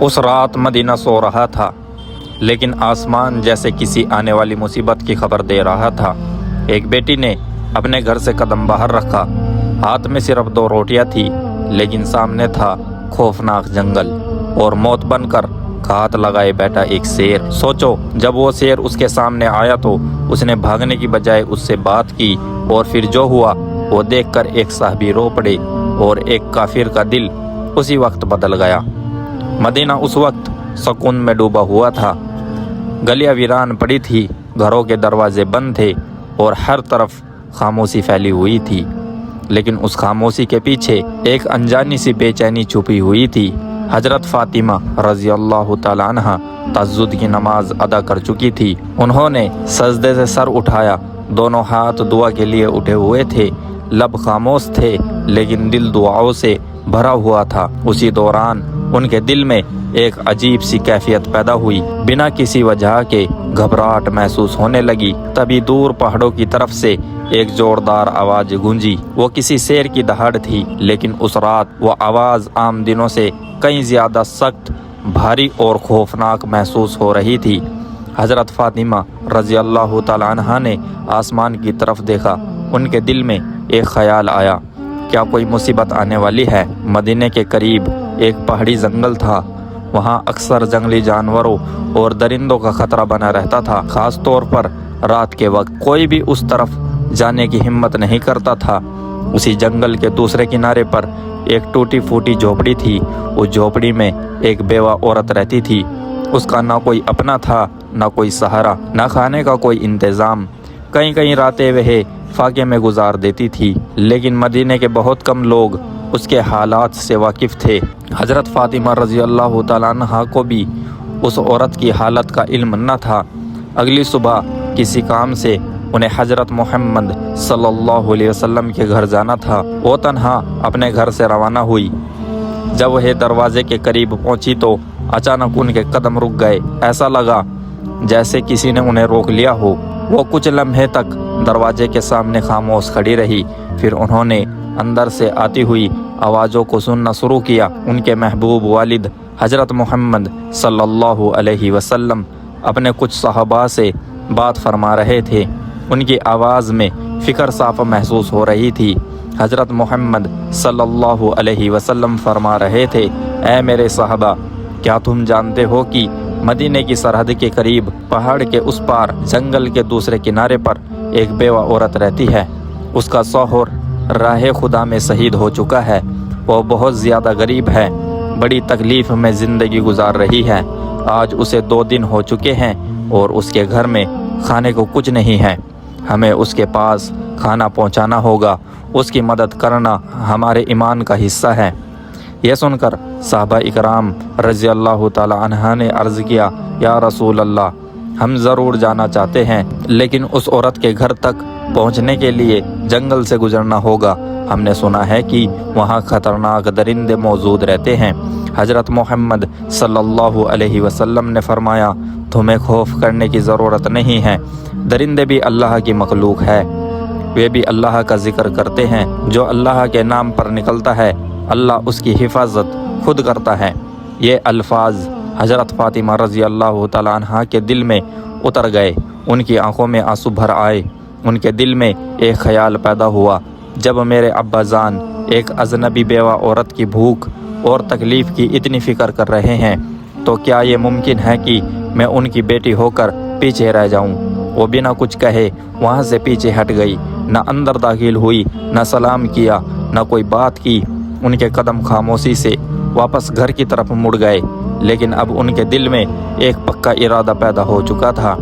اس رات مدینہ سو رہا تھا، لیکن آسمان جیسے کسی آنے والی مصیبت کی خبر دے رہا تھا۔ ایک بیٹی نے اپنے گھر سے قدم باہر رکھا، ہاتھ میں صرف 2 روٹیاں تھی، لیکن سامنے تھا خوفناک جنگل اور موت بن کر گھات لگائے بیٹھا ایک شیر۔ سوچو، جب وہ شیر اس کے سامنے آیا تو اس نے بھاگنے کی بجائے اس سے بات کی، اور پھر جو ہوا وہ دیکھ کر ایک صحابی رو پڑے اور ایک کافر کا دل اسی وقت بدل گیا۔ مدینہ اس وقت سکون میں ڈوبا ہوا تھا، گلیاں ویران پڑی تھی، گھروں کے دروازے بند تھے اور ہر طرف خاموشی پھیلی ہوئی تھی۔ لیکن اس خاموشی کے پیچھے ایک انجانی سی بے چینی چھپی ہوئی تھی۔ حضرت فاطمہ رضی اللہ تعالیٰ عنہ تہجد کی نماز ادا کر چکی تھی۔ انہوں نے سجدے سے سر اٹھایا، دونوں ہاتھ دعا کے لیے اٹھے ہوئے تھے، لب خاموش تھے لیکن دل دعاؤں سے بھرا ہوا تھا۔ اسی دوران ان کے دل میں ایک عجیب سی کیفیت پیدا ہوئی، بنا کسی وجہ کے گھبراہٹ محسوس ہونے لگی۔ تبھی دور پہاڑوں کی طرف سے ایک زوردار آواز گونجی۔ وہ کسی شیر کی دہاڑ تھی، لیکن اس رات وہ آواز عام دنوں سے کہیں زیادہ سخت، بھاری اور خوفناک محسوس ہو رہی تھی۔ حضرت فاطمہ رضی اللہ تعالیٰ عنہا نے آسمان کی طرف دیکھا۔ ان کے دل میں ایک خیال آیا، کیا کوئی مصیبت آنے والی ہے؟ مدینے کے قریب ایک پہاڑی جنگل تھا، وہاں اکثر جنگلی جانوروں اور درندوں کا خطرہ بنا رہتا تھا، خاص طور پر رات کے وقت۔ کوئی بھی اس طرف جانے کی ہمت نہیں کرتا تھا۔ اسی جنگل کے دوسرے کنارے پر ایک ٹوٹی پھوٹی جھوپڑی تھی۔ اس جھوپڑی میں ایک بیوہ عورت رہتی تھی۔ اس کا نہ کوئی اپنا تھا، نہ کوئی سہارا، نہ کھانے کا کوئی انتظام۔ کئی کئی راتیں وہ فاقے میں گزار دیتی تھی، لیکن مدینے کے بہت کم لوگ اس کے حالات سے واقف تھے۔ حضرت فاطمہ رضی اللہ تعالیٰ عنہا کو بھی اس عورت کی حالت کا علم نہ تھا۔ اگلی صبح کسی کام سے انہیں حضرت محمد صلی اللہ علیہ وسلم کے گھر جانا تھا۔ وہ تنہا اپنے گھر سے روانہ ہوئی۔ جب وہ دروازے کے قریب پہنچی تو اچانک ان کے قدم رک گئے، ایسا لگا جیسے کسی نے انہیں روک لیا ہو۔ وہ کچھ لمحے تک دروازے کے سامنے خاموش کھڑی رہی، پھر انہوں نے اندر سے آتی ہوئی آوازوں کو سننا شروع کیا۔ ان کے محبوب والد حضرت محمد صلی اللہ علیہ وسلم اپنے کچھ صحابہ سے بات فرما رہے تھے۔ ان کی آواز میں فکر صاف محسوس ہو رہی تھی۔ حضرت محمد صلی اللہ علیہ وسلم فرما رہے تھے، اے میرے صحابہ، کیا تم جانتے ہو کہ مدینے کی سرحد کے قریب پہاڑ کے اس پار جنگل کے دوسرے کنارے پر ایک بیوہ عورت رہتی ہے؟ اس کا شوہر راہ خدا میں شہید ہو چکا ہے۔ وہ بہت زیادہ غریب ہے، بڑی تکلیف میں زندگی گزار رہی ہے۔ آج اسے 2 دن ہو چکے ہیں اور اس کے گھر میں کھانے کو کچھ نہیں ہے۔ ہمیں اس کے پاس کھانا پہنچانا ہوگا، اس کی مدد کرنا ہمارے ایمان کا حصہ ہے۔ یہ سن کر صحابہ اکرام رضی اللہ تعالی عنہ نے عرض کیا، یا رسول اللہ، ہم ضرور جانا چاہتے ہیں، لیکن اس عورت کے گھر تک پہنچنے کے لیے جنگل سے گزرنا ہوگا۔ ہم نے سنا ہے کہ وہاں خطرناک درندے موجود رہتے ہیں۔ حضرت محمد صلی اللہ علیہ وسلم نے فرمایا، تمہیں خوف کرنے کی ضرورت نہیں ہے، درندے بھی اللہ کی مخلوق ہے، وہ بھی اللہ کا ذکر کرتے ہیں۔ جو اللہ کے نام پر نکلتا ہے، اللہ اس کی حفاظت خود کرتا ہے۔ یہ الفاظ حضرت فاطمہ رضی اللہ تعالیٰ عنہ کے دل میں اتر گئے، ان کی آنکھوں میں آنسو بھر آئے۔ ان کے دل میں ایک خیال پیدا ہوا، جب میرے ابا جان ایک اجنبی بیوہ عورت کی بھوک اور تکلیف کی اتنی فکر کر رہے ہیں، تو کیا یہ ممکن ہے کہ میں ان کی بیٹی ہو کر پیچھے رہ جاؤں؟ وہ بنا کچھ کہے وہاں سے پیچھے ہٹ گئی، نہ اندر داخل ہوئی، نہ سلام کیا، نہ کوئی بات کی۔ ان کے قدم خاموشی سے واپس گھر کی طرف مڑ گئے، لیکن اب ان کے دل میں ایک پکا ارادہ پیدا ہو چکا تھا۔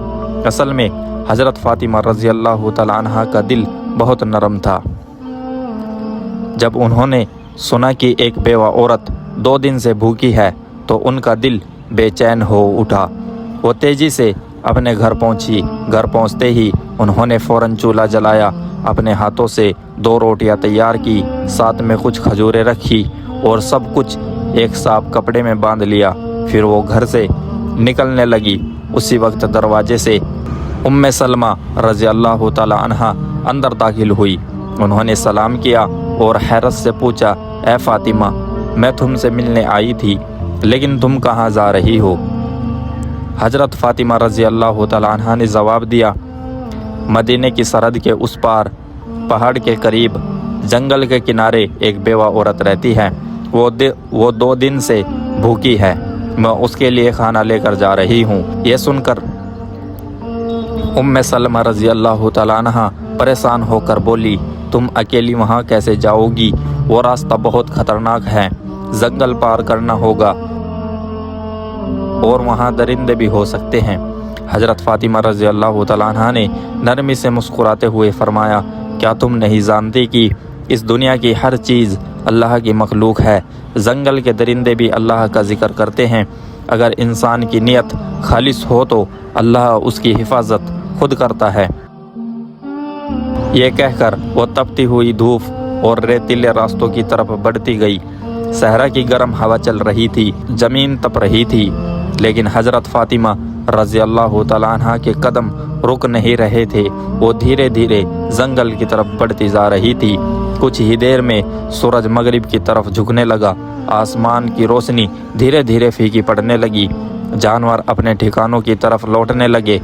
اصل میں حضرت فاطمہ رضی اللہ تعالیٰ عنہ کا دل بہت نرم تھا۔ جب انہوں نے سنا کہ ایک بیوہ عورت 2 دن سے بھوکی ہے تو ان کا دل بے چین ہو اٹھا۔ وہ تیزی سے اپنے گھر پہنچی۔ گھر پہنچتے ہی انہوں نے فوراً چولہا جلایا، اپنے ہاتھوں سے 2 روٹیاں تیار کی، ساتھ میں کچھ کھجوریں رکھی اور سب کچھ ایک صاف کپڑے میں باندھ لیا۔ پھر وہ گھر سے نکلنے لگی۔ اسی وقت دروازے سے سلمہ رضی اللہ تعالی عنہا اندر داخل ہوئی۔ انہوں نے سلام کیا اور حیرت سے پوچھا، اے فاطمہ، میں تم سے ملنے آئی تھی، لیکن تم کہاں جا رہی ہو؟ حضرت فاطمہ رضی اللہ تعالیٰ عنہ نے جواب دیا، مدینے کی سرحد کے اس پار پہاڑ کے قریب جنگل کے کنارے ایک بیوہ عورت رہتی ہے، وہ 2 دن سے بھوکی ہے، میں اس کے لیے کھانا لے کر جا رہی ہوں۔ یہ سن کر ام سلمہ رضی اللہ تعالیٰ عنہ پریشان ہو کر بولی، تم اکیلی وہاں کیسے جاؤ گی؟ وہ راستہ بہت خطرناک ہے، جنگل پار کرنا ہوگا اور وہاں درندے بھی ہو سکتے ہیں۔ حضرت فاطمہ رضی اللہ تعالیٰ عنہ نے نرمی سے مسکراتے ہوئے فرمایا، کیا تم نہیں جانتی کہ اس دنیا کی ہر چیز اللہ کی مخلوق ہے؟ جنگل کے درندے بھی اللہ کا ذکر کرتے ہیں۔ اگر انسان کی نیت خالص ہو تو اللہ اس کی حفاظت خود کرتا ہے۔ یہ کہہ کر وہ تپتی ہوئی دھوپ اور ریتیلے راستوں کی طرف بڑھتی گئی۔ صحرا کی گرم ہوا چل رہی تھی، زمین تپ رہی تھی، لیکن حضرت فاطمہ رضی اللہ تعالیٰ عنہ کے قدم رک نہیں رہے تھے۔ وہ دھیرے دھیرے جنگل کی طرف بڑھتی جا رہی تھی۔ کچھ ہی دیر میں سورج مغرب کی طرف جھکنے لگا، آسمان کی روشنی دھیرے دھیرے پھیکی پڑنے لگی، جانور اپنے ٹھکانوں کی طرف لوٹنے لگے،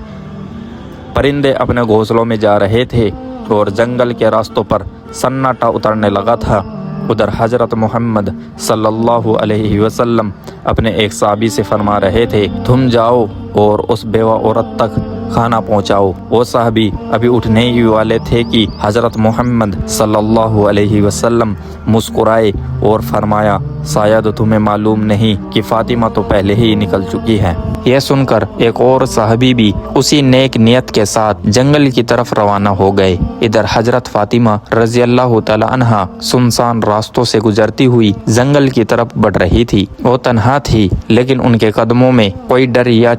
پرندے اپنے گھونسلوں میں جا رہے تھے اور جنگل کے راستوں پر سناٹا اترنے لگا تھا۔ ادھر حضرت محمد صلی اللہ علیہ وسلم اپنے ایک صحابی سے فرما رہے تھے، تم جاؤ اور اس بیوہ عورت تک کھانا پہنچاؤ۔ وہ صحابی ابھی اٹھنے ہی والے تھے کہ حضرت محمد صلی اللہ علیہ وسلم مسکرائے اور فرمایا، شاید تمہیں معلوم نہیں کہ فاطمہ تو پہلے ہی نکل چکی ہے۔ یہ سن کر ایک اور صحابی بھی اسی نیک نیت کے ساتھ جنگل کی طرف روانہ ہو گئے۔ ادھر حضرت فاطمہ رضی اللہ تعالی عنہا سنسان راستوں سے گزرتی ہوئی جنگل کی طرف بڑھ رہی تھی۔ وہ تنہا تھی، لیکن ان کے قدموں میں کوئی ڈر یا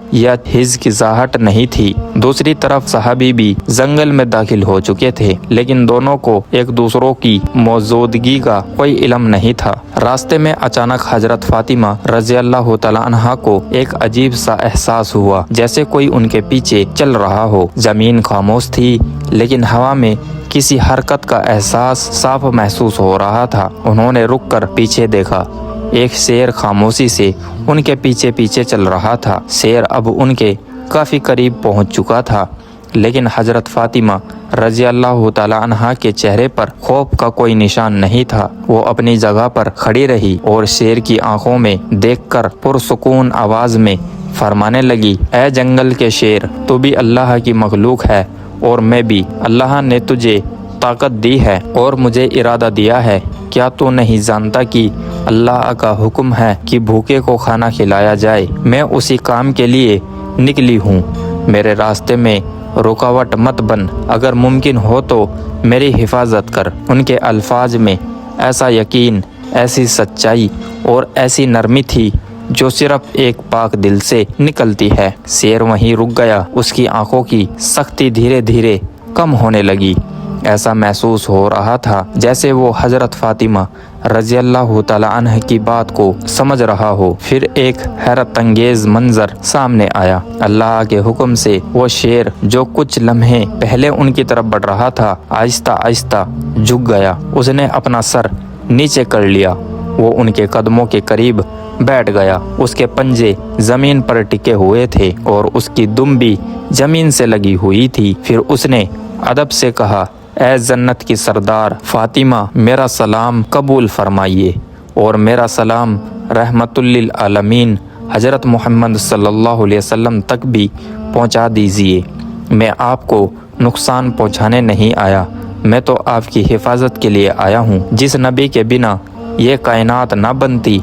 ہچکچاہٹ نہیں تھی۔ دوسری طرف صحابی بھی جنگل میں داخل ہو چکے تھے، لیکن دونوں کو ایک دوسروں کی موجودگی کا کوئی علم نہیں تھا۔ راستے میں اچانک حضرت فاطمہ رضی اللہ تعالی عنہا کو ایک عجیب سا احساس ہوا، جیسے کوئی ان کے پیچھے چل رہا ہو۔ زمین خاموش تھی، لیکن ہوا میں کسی حرکت کا احساس صاف محسوس ہو رہا تھا۔ انہوں نے رک کر پیچھے دیکھا، ایک شیر خاموشی سے ان کے پیچھے پیچھے چل رہا تھا۔ شیر اب ان کے کافی قریب پہنچ چکا تھا، لیکن حضرت فاطمہ رضی اللہ تعالی عنہا کے چہرے پر خوف کا کوئی نشان نہیں تھا۔ وہ اپنی جگہ پر کھڑی رہی اور شیر کی آنکھوں میں دیکھ کر پرسکون آواز میں فرمانے لگی، اے جنگل کے شیر، تو بھی اللہ کی مخلوق ہے اور میں بھی۔ اللہ نے تجھے طاقت دی ہے اور مجھے ارادہ دیا ہے۔ کیا تو نہیں جانتا کہ اللہ کا حکم ہے کہ بھوکے کو کھانا کھلایا جائے؟ میں اسی کام کے لیے نکلی ہوں۔ میرے راستے میں رکاوٹ مت بن، اگر ممکن ہو تو میری حفاظت کر۔ ان کے الفاظ میں ایسا یقین، ایسی سچائی اور ایسی نرمی تھی جو صرف ایک پاک دل سے نکلتی ہے۔ شیر وہیں رک گیا، اس کی آنکھوں کی سختی دھیرے دھیرے کم ہونے لگی۔ ایسا محسوس ہو رہا تھا جیسے وہ حضرت فاطمہ رضی اللہ تعالی عنہ کی بات کو سمجھ رہا ہو۔ پھر ایک حیرت انگیز منظر سامنے آیا۔ اللہ کے حکم سے وہ شیر جو کچھ لمحے پہلے ان کی طرف بڑھ رہا تھا، آہستہ آہستہ جھک گیا۔ اس نے اپنا سر نیچے کر لیا، وہ ان کے قدموں کے قریب بیٹھ گیا۔ اس کے پنجے زمین پر ٹکے ہوئے تھے اور اس کی دم بھی زمین سے لگی ہوئی تھی۔ پھر اس نے ادب سے کہا، اے جنت کی سردار فاطمہ، میرا سلام قبول فرمائیے اور میرا سلام رحمت للعالمین حضرت محمد صلی اللہ علیہ وسلم تک بھی پہنچا دیجیے۔ میں آپ کو نقصان پہنچانے نہیں آیا، میں تو آپ کی حفاظت کے لیے آیا ہوں۔ جس نبی کے بنا یہ کائنات نہ بنتی،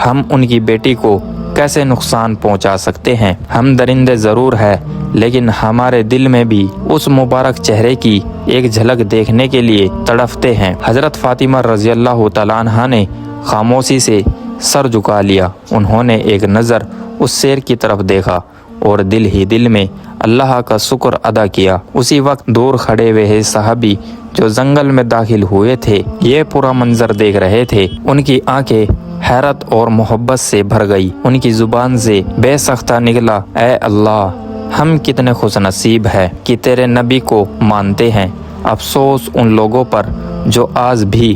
ہم ان کی بیٹی کو کیسے نقصان پہنچا سکتے ہیں؟ ہم درندے ضرور ہیں، لیکن ہمارے دل میں بھی اس مبارک چہرے کی ایک جھلک دیکھنے کے لیے تڑپتے ہیں۔ حضرت فاطمہ رضی اللہ تعالیٰ عنہا نے خاموشی سے سر جھکا لیا۔ انہوں نے ایک نظر اس شیر کی طرف دیکھا اور دل ہی دل میں اللہ کا شکر ادا کیا۔ اسی وقت دور کھڑے ہوئے صحابی جو جنگل میں داخل ہوئے تھے، یہ پورا منظر دیکھ رہے تھے۔ ان کی آنکھیں حیرت اور محبت سے بھر گئی۔ ان کی زبان سے بے سختہ نکلا، اے اللہ، ہم کتنے خوش نصیب ہیں کہ تیرے نبی کو مانتے ہیں۔ افسوس ان لوگوں پر جو آج بھی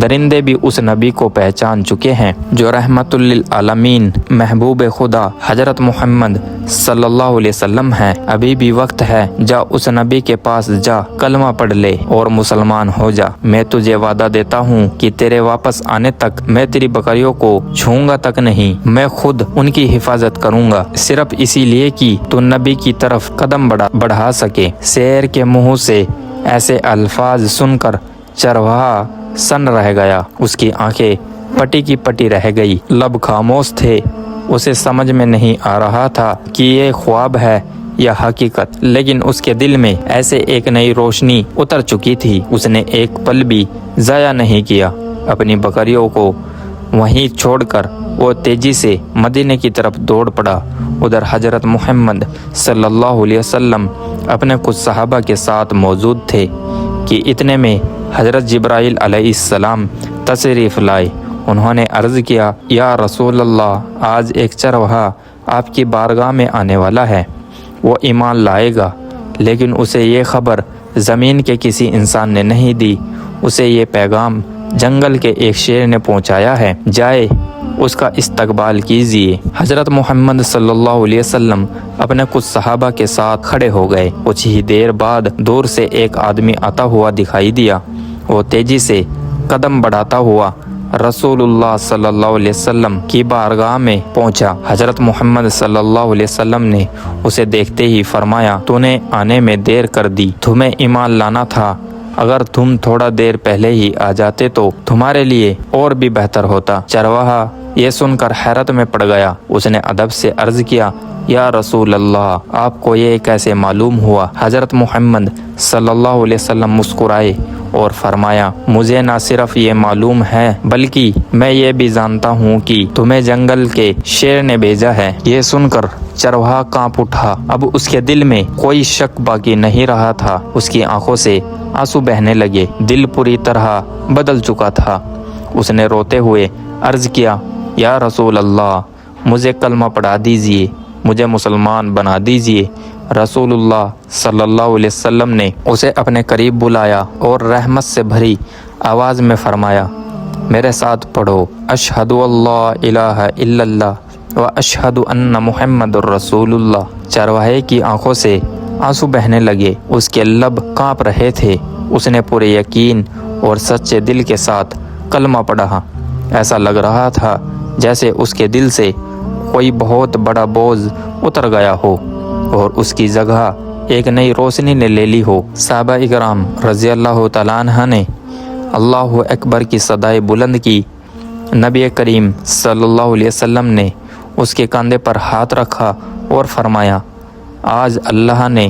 درندے بھی اس نبی کو پہچان چکے ہیں جو رحمت للعالمین محبوب خدا حضرت محمد صلی اللہ علیہ وسلم ہیں۔ ابھی بھی وقت ہے، جا اس نبی کے پاس جا، کلمہ پڑھ لے اور مسلمان ہو جا۔ میں تجھے وعدہ دیتا ہوں کہ تیرے واپس آنے تک میں تیری بکریوں کو چھوؤں گا تک نہیں، میں خود ان کی حفاظت کروں گا، صرف اسی لیے کہ تو نبی کی طرف قدم بڑھا سکے۔ شیر کے منہ سے ایسے الفاظ سن کر چرواہا سن رہ گیا، اس کی آنکھیں پٹی کی پٹی رہ گئی، لب خاموش تھے، اسے سمجھ میں نہیں آ رہا تھا کہ یہ خواب ہے یا حقیقت، لیکن اس کے دل میں ایسے ایک نئی روشنی اتر چکی تھی۔ اس نے ایک پل بھی ضائع نہیں کیا، اپنی بکریوں کو وہیں چھوڑ کر وہ تیزی سے مدینے کی طرف دوڑ پڑا۔ ادھر حضرت محمد صلی اللہ علیہ وسلم اپنے کچھ صحابہ کے ساتھ موجود تھے کہ اتنے میں حضرت جبرائیل علیہ السلام تشریف لائے۔ انہوں نے عرض کیا، یا رسول اللہ، آج ایک چرواہا آپ کی بارگاہ میں آنے والا ہے، وہ ایمان لائے گا، لیکن اسے یہ خبر زمین کے کسی انسان نے نہیں دی، اسے یہ پیغام جنگل کے ایک شیر نے پہنچایا ہے، جائے اس کا استقبال کیجیے۔ حضرت محمد صلی اللہ علیہ وسلم اپنے کچھ صحابہ کے ساتھ کھڑے ہو گئے۔ کچھ ہی دیر بعد دور سے ایک آدمی آتا ہوا دکھائی دیا، وہ تیزی سے قدم بڑھاتا ہوا رسول اللہ صلی اللہ علیہ وسلم کی بارگاہ میں پہنچا۔ حضرت محمد صلی اللہ علیہ وسلم نے اسے دیکھتے ہی فرمایا، تو نے آنے میں دیر کر دی، تمہیں ایمان لانا تھا، اگر تم تھوڑا دیر پہلے ہی آ جاتے تو تمہارے لیے اور بھی بہتر ہوتا۔ چرواہا یہ سن کر حیرت میں پڑ گیا، اس نے ادب سے عرض کیا، یا رسول اللہ، آپ کو یہ کیسے معلوم ہوا؟ حضرت محمد صلی اللہ علیہ وسلم مسکرائے اور فرمایا، مجھے نہ صرف یہ معلوم ہے بلکہ میں یہ بھی جانتا ہوں کہ تمہیں جنگل کے شیر نے بھیجا ہے۔ یہ سن کر چرواہا کانپ اٹھا، اب اس کے دل میں کوئی شک باقی نہیں رہا تھا، اس کی آنکھوں سے آنسو بہنے لگے، دل پوری طرح بدل چکا تھا۔ اس نے روتے ہوئے عرض کیا، یا رسول اللہ، مجھے کلمہ پڑھا دیجیے، مجھے مسلمان بنا دیجیے۔ رسول اللہ صلی اللہ علیہ وسلم نے اسے اپنے قریب بلایا اور رحمت سے بھری آواز میں فرمایا، میرے ساتھ پڑھو، اشہد اللہ الہ الا اللہ و اشہد ان محمد الرسول اللہ۔ چرواہے کی آنکھوں سے آنسو بہنے لگے، اس کے لب کانپ رہے تھے، اس نے پورے یقین اور سچے دل کے ساتھ کلمہ پڑھا۔ ایسا لگ رہا تھا جیسے اس کے دل سے کوئی بہت بڑا بوجھ اتر گیا ہو اور اس کی جگہ ایک نئی روشنی نے لے لی ہو۔ صحابہ اکرام رضی اللہ تعالیٰ عنہ نے اللہ اکبر کی صدائے بلند کی۔ نبی کریم صلی اللہ علیہ وسلم نے اس کے کاندھے پر ہاتھ رکھا اور فرمایا، آج اللہ نے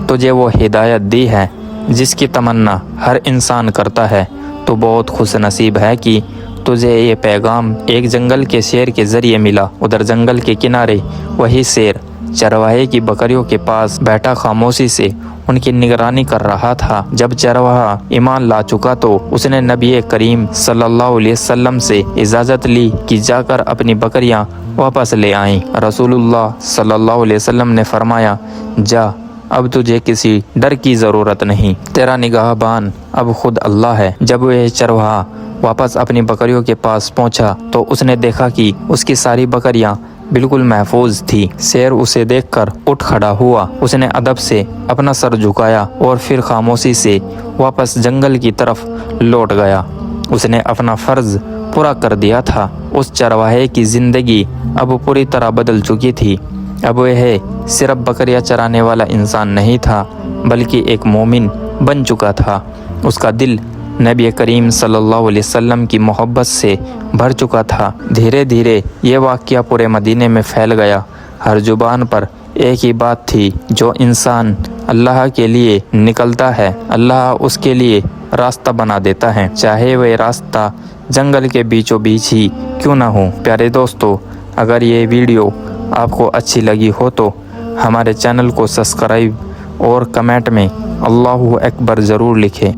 تجھے وہ ہدایت دی ہے جس کی تمنا ہر انسان کرتا ہے، تو بہت خوش نصیب ہے کہ تجھے یہ پیغام ایک جنگل کے شیر کے ذریعے ملا۔ ادھر جنگل کے کنارے وہی شیر چرواہے کی بکریوں کے پاس بیٹھا خاموشی سے ان کی نگرانی کر رہا تھا۔ جب چرواہا ایمان لا چکا تو اس نے نبی کریم صلی اللہ علیہ وسلم سے اجازت لی کہ جا کر اپنی بکریاں واپس لے آئیں۔ رسول اللہ صلی اللہ علیہ وسلم نے فرمایا، جا، اب تجھے کسی ڈر کی ضرورت نہیں، تیرا نگہبان اب خود اللہ ہے۔ جب وہ چرواہا واپس اپنی بکریوں کے پاس پہنچا تو اس نے دیکھا کہ اس کی ساری بکریاں بالکل محفوظ تھی۔ شیر اسے دیکھ کر اٹھ کھڑا ہوا، اس نے ادب سے اپنا سر جھکایا اور پھر خاموشی سے واپس جنگل کی طرف لوٹ گیا۔ اس نے اپنا فرض پورا کر دیا تھا۔ اس چرواہے کی زندگی اب پوری طرح بدل چکی تھی۔ اب وہ صرف بکریاں چرانے والا انسان نہیں تھا بلکہ ایک مومن بن چکا تھا۔ اس کا دل نبی کریم صلی اللہ علیہ وسلم کی محبت سے بھر چکا تھا۔ دھیرے دھیرے یہ واقعہ پورے مدینے میں پھیل گیا۔ ہر زبان پر ایک ہی بات تھی، جو انسان اللہ کے لیے نکلتا ہے، اللہ اس کے لیے راستہ بنا دیتا ہے، چاہے وہ راستہ جنگل کے بیچوں بیچ ہی کیوں نہ ہو۔ پیارے دوستو، اگر یہ ویڈیو آپ کو اچھی لگی ہو تو ہمارے چینل کو سبسکرائب اور کمنٹ میں اللہ اکبر ضرور لکھیں۔